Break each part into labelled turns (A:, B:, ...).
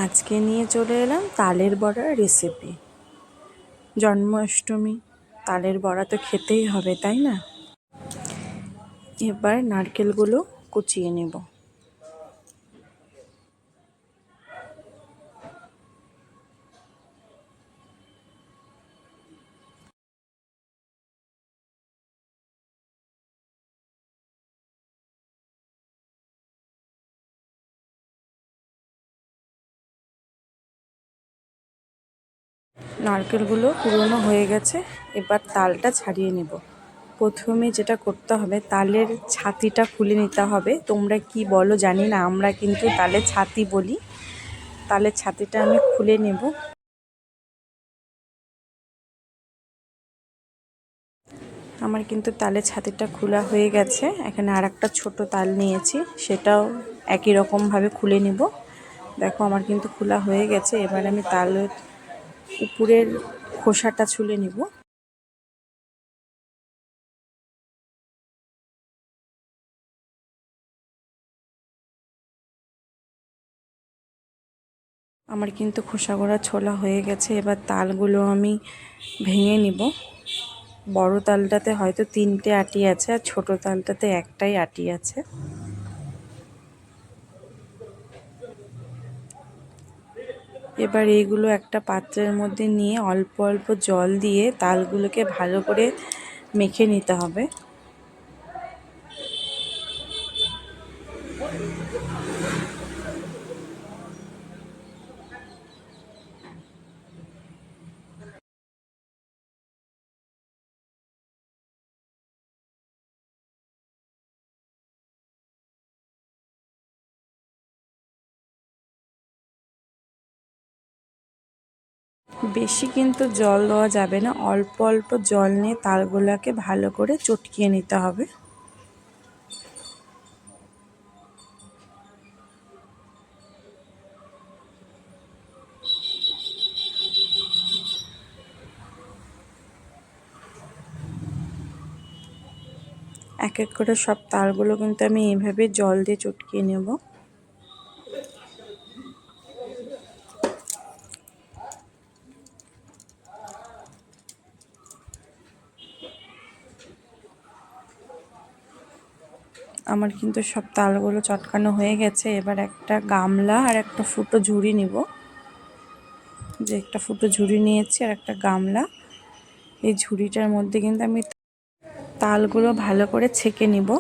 A: আজকে নিয়ে চলে এলাম তালের বড়ার রেসিপি। জন্মাষ্টমী, তালের বড়া তো খেতেই হবে, তাই না? এবার নারকেলগুলো কুচিয়ে নেব। নারকেলগুলো পুরনো হয়ে গেছে, এবার তালটা ছাড়িয়ে নেব। প্রথমে যেটা করতে হবে, তালের ছাতিটা খুলে নিতে হবে। তোমরা কি বলো জানি না, আমরা কিন্তু তালের ছাতি বলি। তালের ছাতিটা আমি খুলে নেব। আমার কিন্তু তালের ছাতিটা খোলা হয়ে গেছে। এখানে আর একটা ছোটো তাল নিয়েছি, সেটাও একই রকমভাবে খুলে নিব। দেখো আমার কিন্তু খোলা হয়ে গেছে। এবার আমি তালের উপরের খোসাটা ছুলে নিব। আমার কিন্তু খোসাগুলো ছোলা হয়ে গেছে। এবার তালগুলো আমি ভেঙে নিব। বড় তালটাতে হয়তো 3টে আটি আছে, আর ছোট তালটাতে একটাই আটি আছে। এবার এইগুলো একটা পাত্রের মধ্যে নিয়ে অল্প অল্প জল দিয়ে তালগুলোকে ভালো করে মেখে নিতে হবে। বেশি কিন্তু জল দেওয়া যাবে না, অল্প অল্প জল নিয়ে তালগুলোকে ভালো করে চটকিয়ে নিতে হবে। এক এক করে সব তালগুলো কিন্তু আমি এইভাবে জল দিয়ে চটকিয়ে নেব। আমার কিন্তু সব তালগুলো চটকানো হয়ে গেছে। এবার একটা গামলা আর একটা ফুটো ঝুড়ি নিব। যে একটা ফুটো ঝুড়ি নিয়েছি আর একটা গামলা, এই ঝুড়িটার মধ্যে কিন্তু আমি তালগুলো ভালো করে ছেঁকে নিব।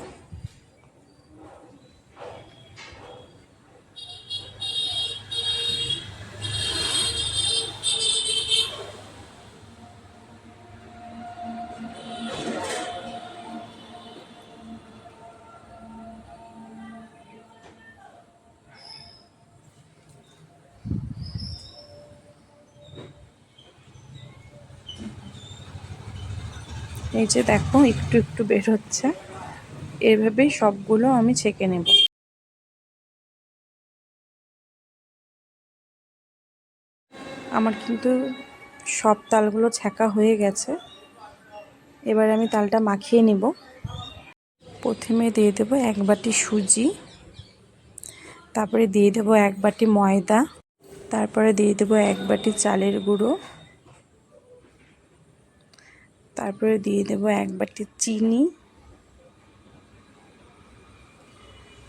A: এই যে দেখো একটু একটু বের হচ্ছে, এভাবেই সবগুলো আমি ছেঁকে নেব। আমার কিন্তু সব তালগুলো ছেঁকা হয়ে গেছে। এবার আমি তালটা মাখিয়ে নেব। প্রথমে দিয়ে দেব 1 বাটি সুজি, তারপরে দিয়ে দেব 1 বাটি ময়দা, তারপরে দিয়ে দেব 1 বাটি চালের গুঁড়ো, তারপরে দিয়ে দেব 1 বাটি চিনি,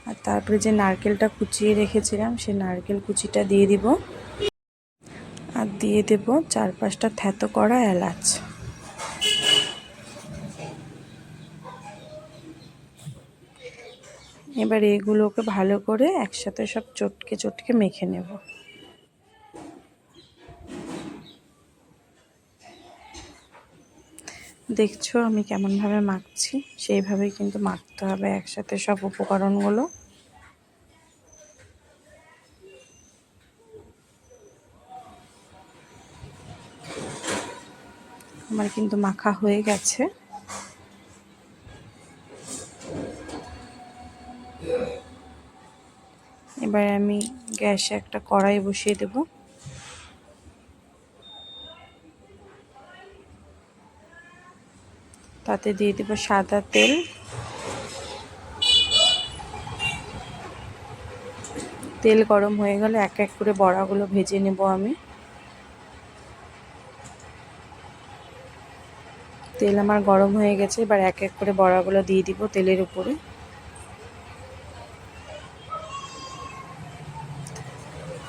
A: আর তারপরে যে নারকেলটা কুচিয়ে রেখেছিলাম সেই নারকেল কুচিটা দিয়ে দিব, আর দিয়ে দেব 4-5টা থেতো করা এলাচ। এবার এগুলোকে ভালো করে একসাথে সব চটকে চটকে মেখে নেব। দেখছো আমি কেমনভাবে মাখছি, সেইভাবেই কিন্তু মাখতে হবে একসাথে সব উপকরণগুলো। আমার কিন্তু মাখা হয়ে গেছে। এবার আমি গ্যাসে একটা কড়াই বসিয়ে দেব। তাতে দিয়ে দেব সাদা তেল। তেল গরম হয়ে গেলে এক এক করে বড়াগুলো ভেজে নেব আমি। তেল আমার গরম হয়ে গেছে, এবার এক এক করে বড়াগুলো দিয়ে দিব তেলের উপরে।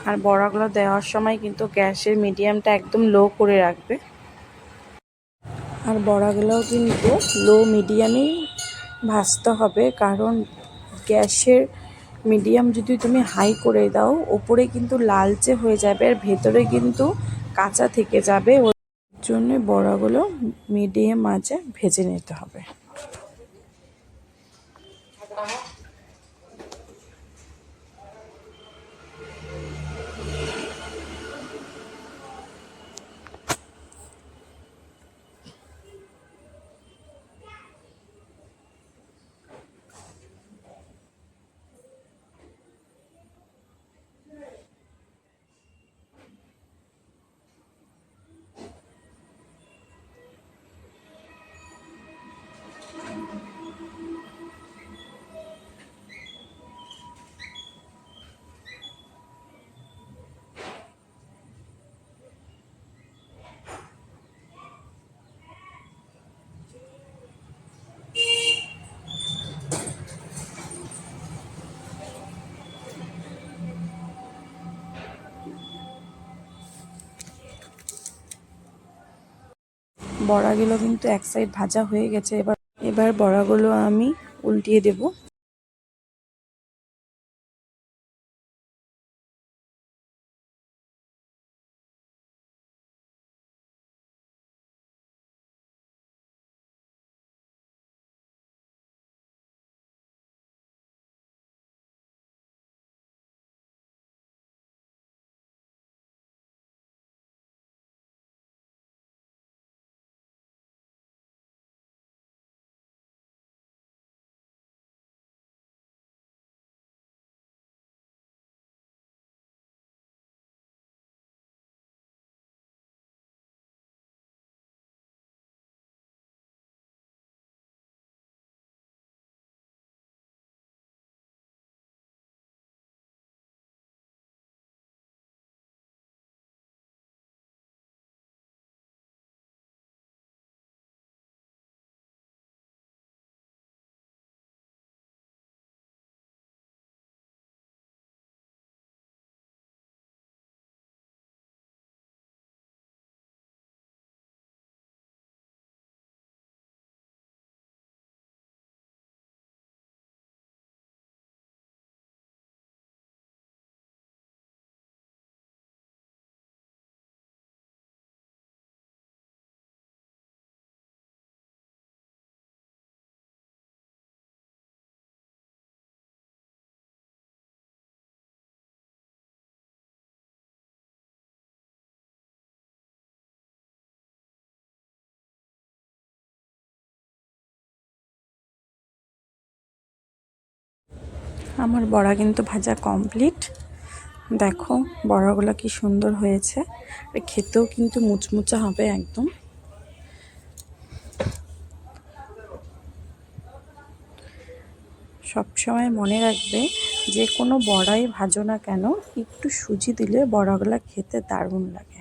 A: আর বড়াগুলো দেওয়ার সময় কিন্তু গ্যাসের মিডিয়ামটা একদম লো করে রাখবে। আর বড়াগুলোও কিন্তু লো মিডিয়ামেই ভাজতে হবে, কারণ গ্যাসের মিডিয়াম যদি তুমি হাই করে দাও ওপরে কিন্তু লালচে হয়ে যাবে আর ভেতরে কিন্তু কাঁচা থেকে যাবে। ওর জন্য বড়াগুলো মিডিয়াম আঁচে ভেজে নিতে হবে। বড়াগুলো কিন্তু এক সাইড ভাজা হয়ে গেছে, এবার বড়াগুলো আমি উল্টিয়ে দেব। আমার বড়া কিন্তু ভাজা কমপ্লিট। দেখো বড়াগুলো কি সুন্দর হয়েছে, আর খেতেও কিন্তু মুচমুচা হবে একদম। সবসময় মনে রাখবে, যে কোনো বড়াই ভাজো না কেন একটু সুজি দিলে বড়াগুলো খেতে দারুণ লাগে।